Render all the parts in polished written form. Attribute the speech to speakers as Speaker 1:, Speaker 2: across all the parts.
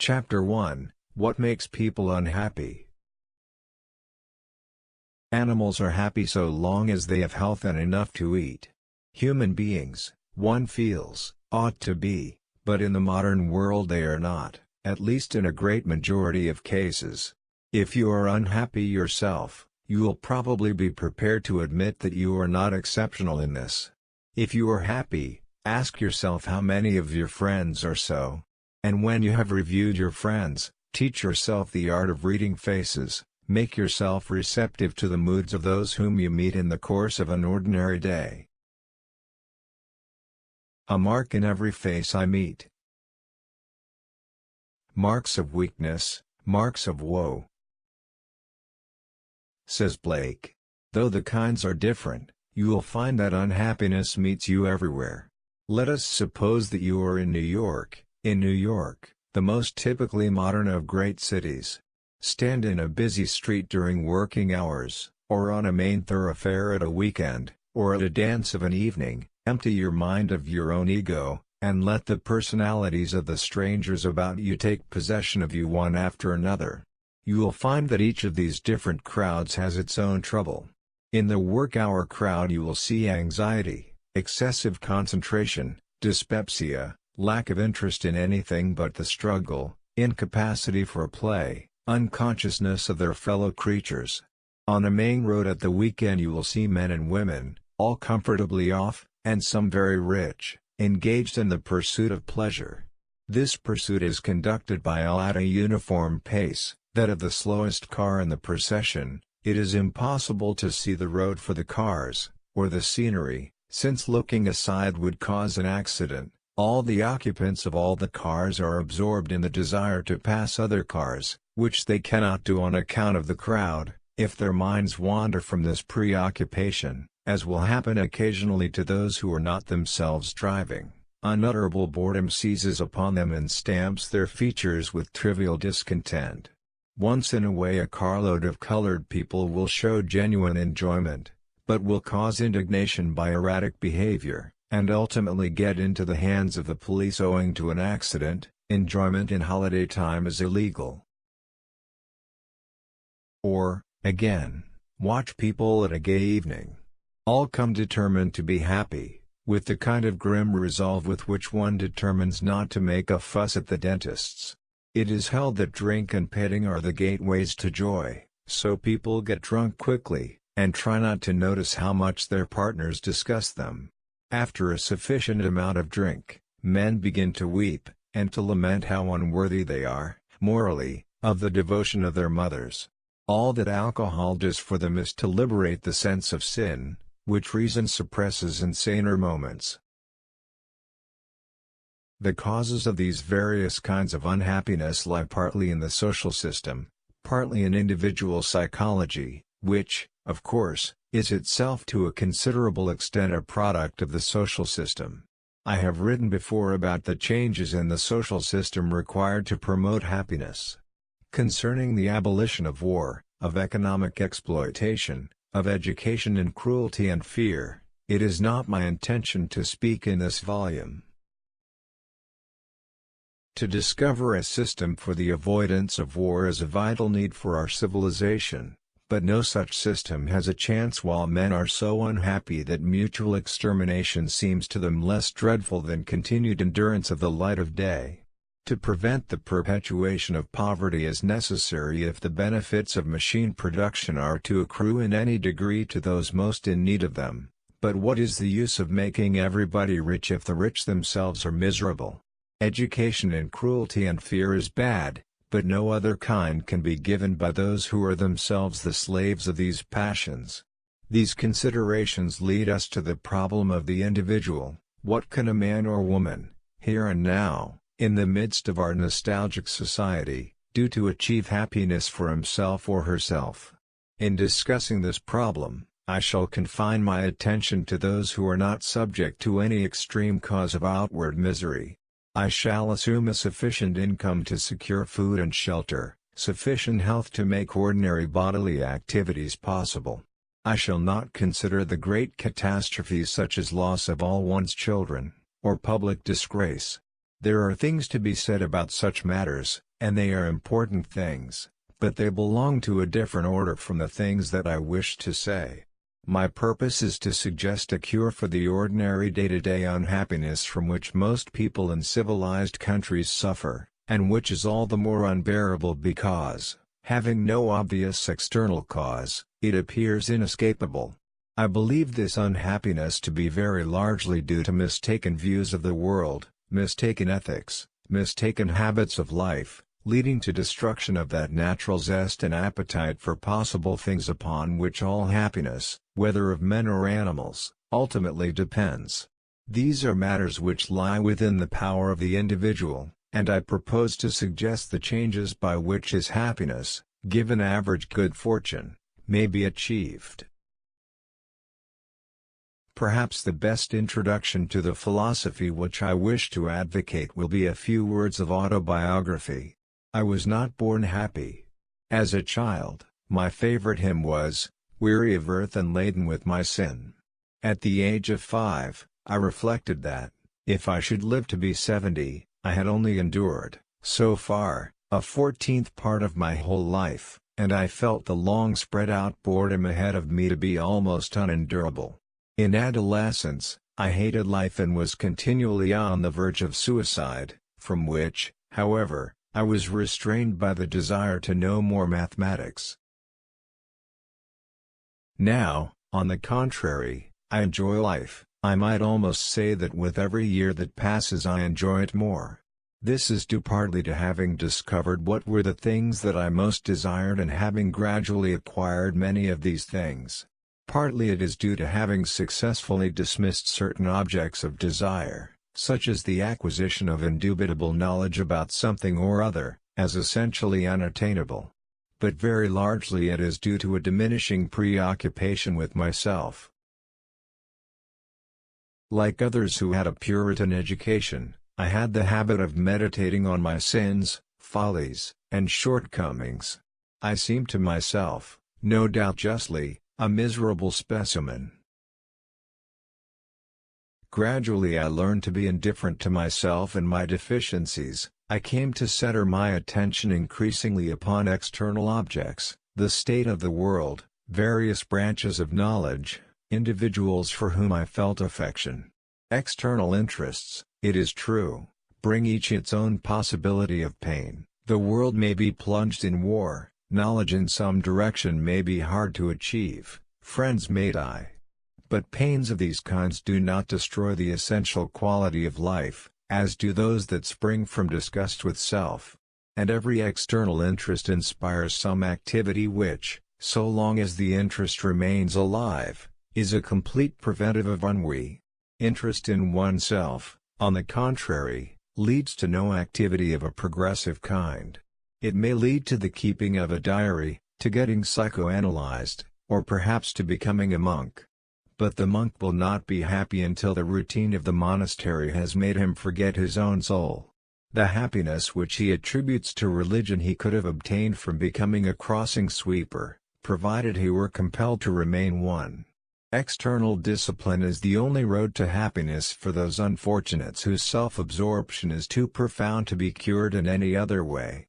Speaker 1: Chapter 1: What makes people unhappy? Animals are happy so long as they have health and enough to eat. Human beings, one feels, ought to be, but in the modern world they are not, at least in a great majority of cases. If you are unhappy yourself, you will probably be prepared to admit that you are not exceptional in this. If you are happy, ask yourself how many of your friends are so. And when you have reviewed your friends, teach yourself the art of reading faces, make yourself receptive to the moods of those whom you meet in the course of an ordinary day. A mark in every face I meet. Marks of weakness, marks of woe. Says Blake. Though the kinds are different, you will find that unhappiness meets you everywhere. Let us suppose that you are in New York. In New York, the most typically modern of great cities. Stand in a busy street during working hours, or on a main thoroughfare at a weekend, or at a dance of an evening, empty your mind of your own ego, and let the personalities of the strangers about you take possession of you one after another. You will find that each of these different crowds has its own trouble. In the work-hour crowd you will see anxiety, excessive concentration, dyspepsia, lack of interest in anything but the struggle, incapacity for play, unconsciousness of their fellow creatures. On a main road at the weekend you will see men and women, all comfortably off, and some very rich, engaged in the pursuit of pleasure. This pursuit is conducted by all at a uniform pace, that of the slowest car in the procession. It is impossible to see the road for the cars, or the scenery, since looking aside would cause an accident. All the occupants of all the cars are absorbed in the desire to pass other cars, which they cannot do on account of the crowd. If their minds wander from this preoccupation, as will happen occasionally to those who are not themselves driving, unutterable boredom seizes upon them and stamps their features with trivial discontent. Once in a way a carload of colored people will show genuine enjoyment, but will cause indignation by erratic behavior, and ultimately get into the hands of the police owing to an accident. Enjoyment in holiday time is illegal. Or, again, watch people at a gay evening. All come determined to be happy, with the kind of grim resolve with which one determines not to make a fuss at the dentist's. It is held that drink and petting are the gateways to joy, so people get drunk quickly, and try not to notice how much their partners disgust them. After a sufficient amount of drink, men begin to weep, and to lament how unworthy they are, morally, of the devotion of their mothers. All that alcohol does for them is to liberate the sense of sin, which reason suppresses in saner moments. The causes of these various kinds of unhappiness lie partly in the social system, partly in individual psychology, which, of course, is itself to a considerable extent a product of the social system. I have written before about the changes in the social system required to promote happiness. Concerning the abolition of war, of economic exploitation, of education and cruelty and fear, it is not my intention to speak in this volume. To discover a system for the avoidance of war is a vital need for our civilization, but no such system has a chance while men are so unhappy that mutual extermination seems to them less dreadful than continued endurance of the light of day. To prevent the perpetuation of poverty is necessary if the benefits of machine production are to accrue in any degree to those most in need of them. But what is the use of making everybody rich if the rich themselves are miserable? Education in cruelty and fear is bad, but no other kind can be given by those who are themselves the slaves of these passions. These considerations lead us to the problem of the individual. What can a man or woman, here and now, in the midst of our nostalgic society, do to achieve happiness for himself or herself? In discussing this problem, I shall confine my attention to those who are not subject to any extreme cause of outward misery. I shall assume a sufficient income to secure food and shelter, sufficient health to make ordinary bodily activities possible. I shall not consider the great catastrophes such as loss of all one's children, or public disgrace. There are things to be said about such matters, and they are important things, but they belong to a different order from the things that I wish to say. My purpose is to suggest a cure for the ordinary day-to-day unhappiness from which most people in civilized countries suffer, and which is all the more unbearable because, having no obvious external cause, it appears inescapable. I believe this unhappiness to be very largely due to mistaken views of the world, mistaken ethics, mistaken habits of life, leading to destruction of that natural zest and appetite for possible things upon which all happiness, whether of men or animals, ultimately depends. These are matters which lie within the power of the individual, and I propose to suggest the changes by which his happiness, given average good fortune, may be achieved. Perhaps the best introduction to the philosophy which I wish to advocate will be a few words of autobiography. I was not born happy. As a child, my favorite hymn was, "Weary of earth and laden with my sin." At the age of 5, I reflected that, if I should live to be 70, I had only endured, so far, a 14th part of my whole life, and I felt the long spread out boredom ahead of me to be almost unendurable. In adolescence, I hated life and was continually on the verge of suicide, from which, however, I was restrained by the desire to know more mathematics. Now, on the contrary, I enjoy life. I might almost say that with every year that passes I enjoy it more. This is due partly to having discovered what were the things that I most desired and having gradually acquired many of these things. Partly it is due to having successfully dismissed certain objects of desire, such as the acquisition of indubitable knowledge about something or other, as essentially unattainable. But very largely it is due to a diminishing preoccupation with myself. Like others who had a Puritan education, I had the habit of meditating on my sins, follies, and shortcomings. I seemed to myself, no doubt justly, a miserable specimen. Gradually I learned to be indifferent to myself and my deficiencies. I came to center my attention increasingly upon external objects, the state of the world, various branches of knowledge, individuals for whom I felt affection. External interests, it is true, bring each its own possibility of pain. The world may be plunged in war, knowledge in some direction may be hard to achieve, friends may die. But pains of these kinds do not destroy the essential quality of life, as do those that spring from disgust with self. And every external interest inspires some activity which, so long as the interest remains alive, is a complete preventive of ennui. Interest in oneself, on the contrary, leads to no activity of a progressive kind. It may lead to the keeping of a diary, to getting psychoanalyzed, or perhaps to becoming a monk. But the monk will not be happy until the routine of the monastery has made him forget his own soul. The happiness which he attributes to religion he could have obtained from becoming a crossing sweeper, provided he were compelled to remain one. External discipline is the only road to happiness for those unfortunates whose self-absorption is too profound to be cured in any other way.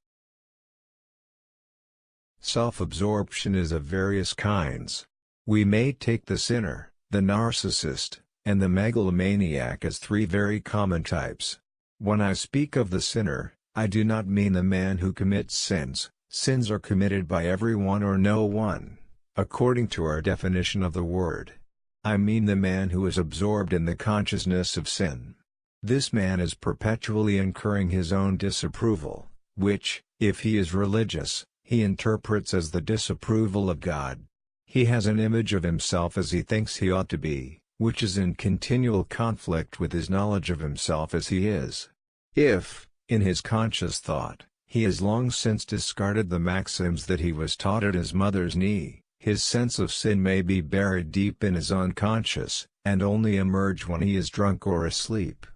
Speaker 1: Self-absorption is of various kinds. We may take the sinner, the narcissist, and the megalomaniac as three very common types. When I speak of the sinner, I do not mean the man who commits sins. Sins are committed by everyone or no one, according to our definition of the word. I mean the man who is absorbed in the consciousness of sin. This man is perpetually incurring his own disapproval, which, if he is religious, he interprets as the disapproval of God. He has an image of himself as he thinks he ought to be, which is in continual conflict with his knowledge of himself as he is. If, in his conscious thought, he has long since discarded the maxims that he was taught at his mother's knee, his sense of sin may be buried deep in his unconscious, and only emerge when he is drunk or asleep.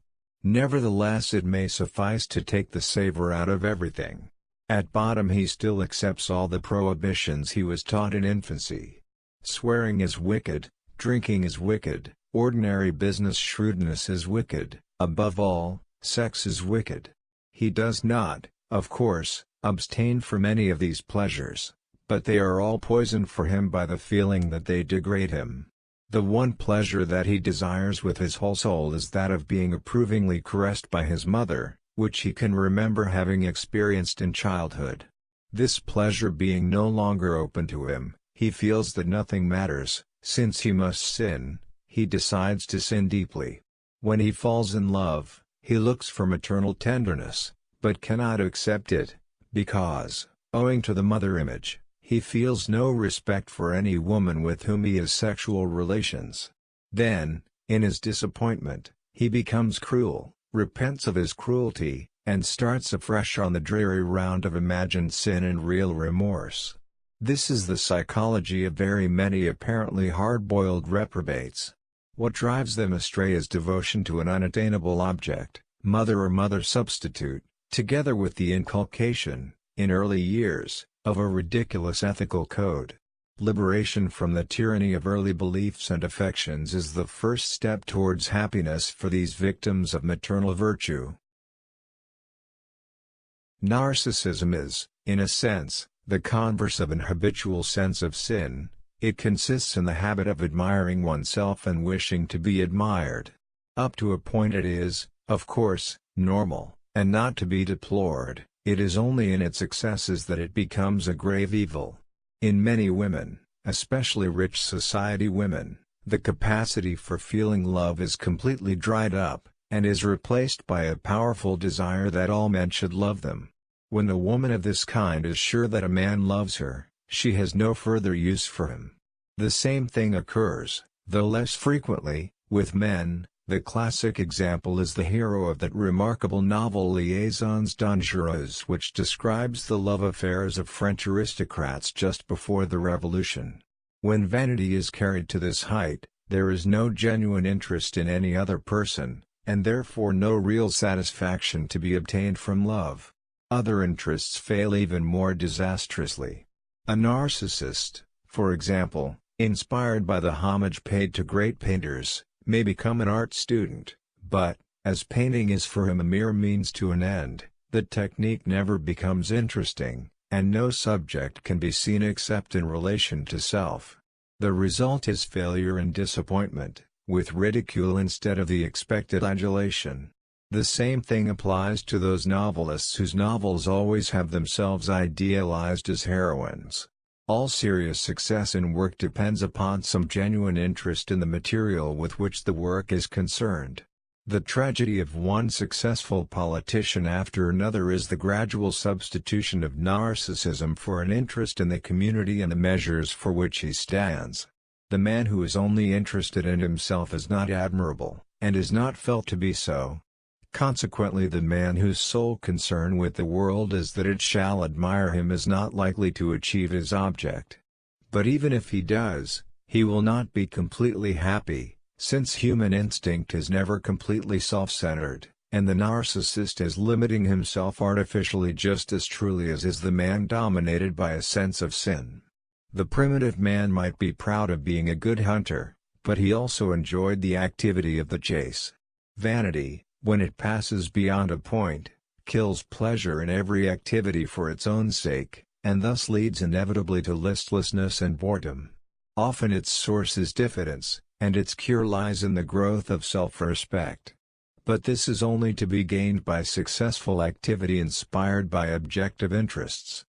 Speaker 1: Nevertheless, it may suffice to take the savor out of everything. At bottom he still accepts all the prohibitions he was taught in infancy. Swearing is wicked, drinking is wicked, ordinary business shrewdness is wicked, above all, sex is wicked. He does not, of course, abstain from any of these pleasures, but they are all poisoned for him by the feeling that they degrade him. The one pleasure that he desires with his whole soul is that of being approvingly caressed by his mother, which he can remember having experienced in childhood. This pleasure being no longer open to him, he feels that nothing matters. Since he must sin, he decides to sin deeply. When he falls in love, he looks for maternal tenderness, but cannot accept it, because, owing to the mother image, he feels no respect for any woman with whom he has sexual relations. Then, in his disappointment, he becomes cruel, repents of his cruelty, and starts afresh on the dreary round of imagined sin and real remorse. This is the psychology of very many apparently hard-boiled reprobates. What drives them astray is devotion to an unattainable object, mother or mother substitute, together with the inculcation, in early years, of a ridiculous ethical code. Liberation from the tyranny of early beliefs and affections is the first step towards happiness for these victims of maternal virtue. Narcissism is, in a sense, the converse of an habitual sense of sin. It consists in the habit of admiring oneself and wishing to be admired. Up to a point it is, of course, normal, and not to be deplored. It is only in its excesses that it becomes a grave evil. In many women, especially rich society women, the capacity for feeling love is completely dried up, and is replaced by a powerful desire that all men should love them. When a woman of this kind is sure that a man loves her, she has no further use for him. The same thing occurs, though less frequently, with men. The classic example is the hero of that remarkable novel Liaisons Dangereuses, which describes the love affairs of French aristocrats just before the Revolution. When vanity is carried to this height, there is no genuine interest in any other person, and therefore no real satisfaction to be obtained from love. Other interests fail even more disastrously. A narcissist, for example, inspired by the homage paid to great painters, may become an art student, but, as painting is for him a mere means to an end, the technique never becomes interesting, and no subject can be seen except in relation to self. The result is failure and disappointment, with ridicule instead of the expected adulation. The same thing applies to those novelists whose novels always have themselves idealized as heroines. All serious success in work depends upon some genuine interest in the material with which the work is concerned. The tragedy of one successful politician after another is the gradual substitution of narcissism for an interest in the community and the measures for which he stands. The man who is only interested in himself is not admirable, and is not felt to be so. Consequently, the man whose sole concern with the world is that it shall admire him is not likely to achieve his object. But even if he does, he will not be completely happy, since human instinct is never completely self-centered, and the narcissist is limiting himself artificially just as truly as is the man dominated by a sense of sin. The primitive man might be proud of being a good hunter, but he also enjoyed the activity of the chase. Vanity, when it passes beyond a point, kills pleasure in every activity for its own sake, and thus leads inevitably to listlessness and boredom. Often its source is diffidence, and its cure lies in the growth of self-respect. But this is only to be gained by successful activity inspired by objective interests.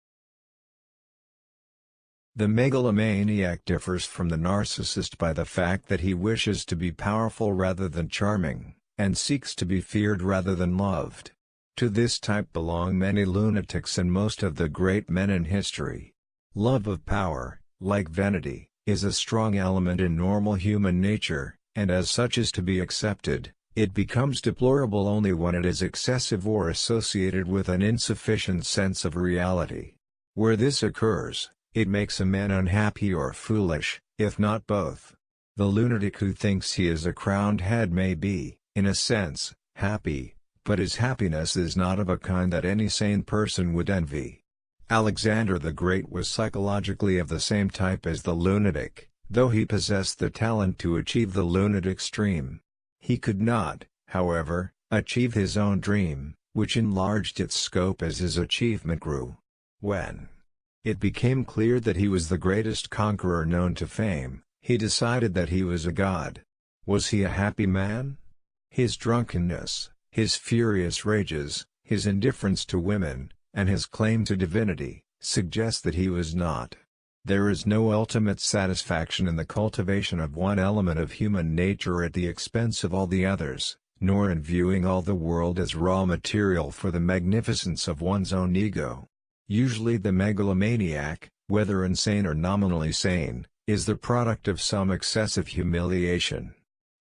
Speaker 1: The megalomaniac differs from the narcissist by the fact that he wishes to be powerful rather than charming, and seeks to be feared rather than loved. To this type belong many lunatics and most of the great men in history. Love of power, like vanity, is a strong element in normal human nature, and as such is to be accepted. It becomes deplorable only when it is excessive or associated with an insufficient sense of reality. Where this occurs, it makes a man unhappy or foolish, if not both. The lunatic who thinks he is a crowned head may be, in a sense, happy, but his happiness is not of a kind that any sane person would envy. Alexander the Great was psychologically of the same type as the lunatic, though he possessed the talent to achieve the lunatic extreme. He could not, however, achieve his own dream, which enlarged its scope as his achievement grew. When it became clear that he was the greatest conqueror known to fame, he decided that he was a god. Was he a happy man? His drunkenness, his furious rages, his indifference to women, and his claim to divinity, suggest that he was not. There is no ultimate satisfaction in the cultivation of one element of human nature at the expense of all the others, nor in viewing all the world as raw material for the magnificence of one's own ego. Usually the megalomaniac, whether insane or nominally sane, is the product of some excessive humiliation.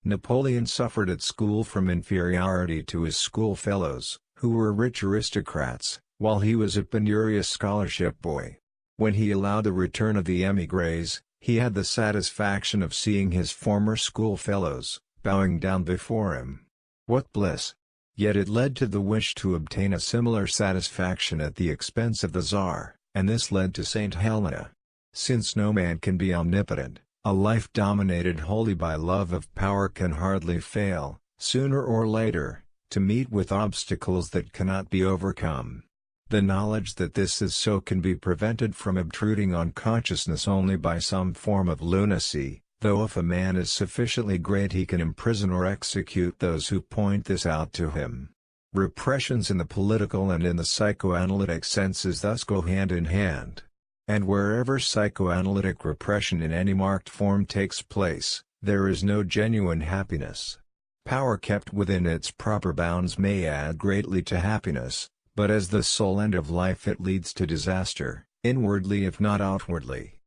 Speaker 1: Napoleon suffered at school from inferiority to his schoolfellows, who were rich aristocrats, while he was a penurious scholarship boy. When he allowed the return of the émigrés, he had the satisfaction of seeing his former schoolfellows, bowing down before him. What bliss! Yet it led to the wish to obtain a similar satisfaction at the expense of the Tsar, and this led to Saint Helena. Since no man can be omnipotent, a life dominated wholly by love of power can hardly fail, sooner or later, to meet with obstacles that cannot be overcome. The knowledge that this is so can be prevented from obtruding on consciousness only by some form of lunacy, though if a man is sufficiently great he can imprison or execute those who point this out to him. Repressions in the political and in the psychoanalytic senses thus go hand in hand. And wherever psychoanalytic repression in any marked form takes place, there is no genuine happiness. Power kept within its proper bounds may add greatly to happiness, but as the sole end of life it leads to disaster, inwardly if not outwardly.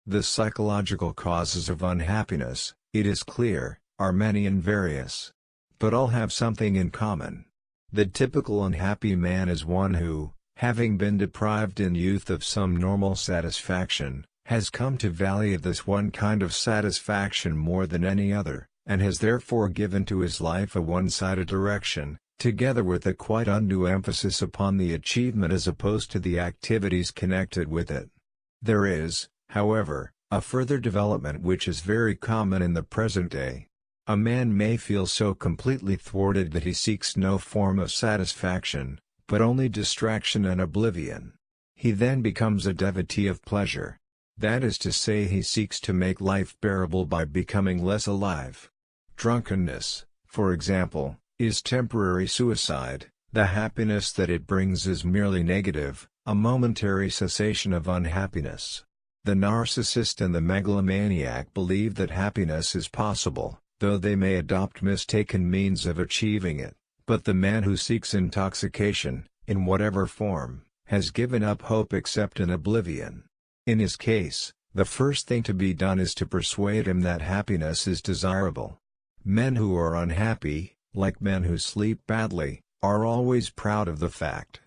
Speaker 1: The psychological causes of unhappiness, it is clear, are many and various. But all have something in common. The typical unhappy man is one who, having been deprived in youth of some normal satisfaction, has come to value this one kind of satisfaction more than any other, and has therefore given to his life a one-sided direction, together with a quite undue emphasis upon the achievement as opposed to the activities connected with it. There is, however, a further development which is very common in the present day. A man may feel so completely thwarted that he seeks no form of satisfaction, but only distraction and oblivion. He then becomes a devotee of pleasure. That is to say, he seeks to make life bearable by becoming less alive. Drunkenness, for example, is temporary suicide. The happiness that it brings is merely negative, a momentary cessation of unhappiness. The narcissist and the megalomaniac believe that happiness is possible, though they may adopt mistaken means of achieving it, but the man who seeks intoxication, in whatever form, has given up hope except in oblivion. In his case, the first thing to be done is to persuade him that happiness is desirable. Men who are unhappy, like men who sleep badly, are always proud of the fact.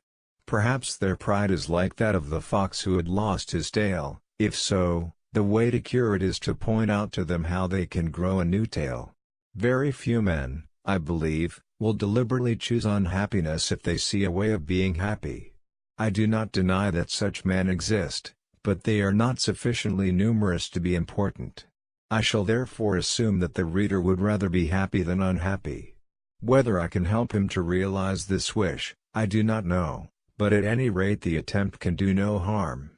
Speaker 1: Perhaps their pride is like that of the fox who had lost his tail. If so, the way to cure it is to point out to them how they can grow a new tail. Very few men, I believe, will deliberately choose unhappiness if they see a way of being happy. I do not deny that such men exist, but they are not sufficiently numerous to be important. I shall therefore assume that the reader would rather be happy than unhappy. Whether I can help him to realize this wish, I do not know, but at any rate the attempt can do no harm.